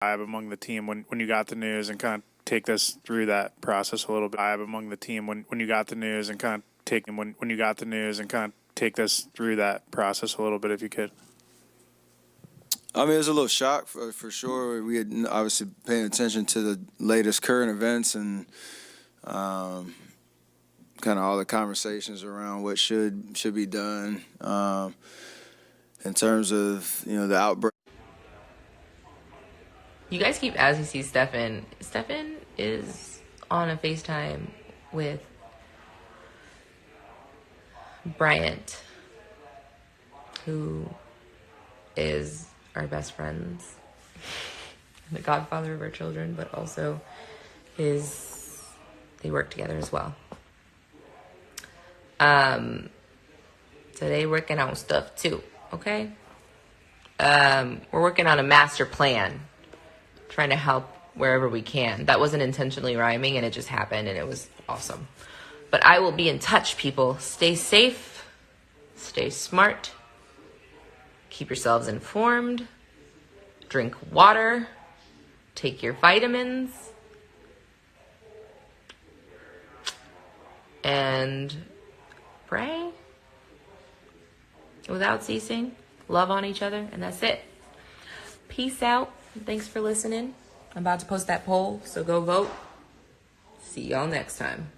vibe among the team when you got the news, and kind of take us through that process a little bit. Vibe among the team when you got the news, and kind of take when you got the news, and kind of take us through that process a little bit, if you could. I mean, it was a little shock for sure. We had obviously paying attention to the latest current events and kind of all the conversations around what should be done in terms of the outbreak. You guys keep asking see Stefan. Stefan is on a FaceTime with Bryant, who is our best friends, the godfather of our children, but also they work together as well. So they working on stuff too, okay? We're working on a master plan, trying to help wherever we can. That wasn't intentionally rhyming, and it just happened, and it was awesome. But I will be in touch, people. Stay safe, stay smart, keep yourselves informed, drink water, take your vitamins, and pray without ceasing. Love on each other, and that's it. Peace out. Thanks for listening. I'm about to post that poll, so go vote. See y'all next time.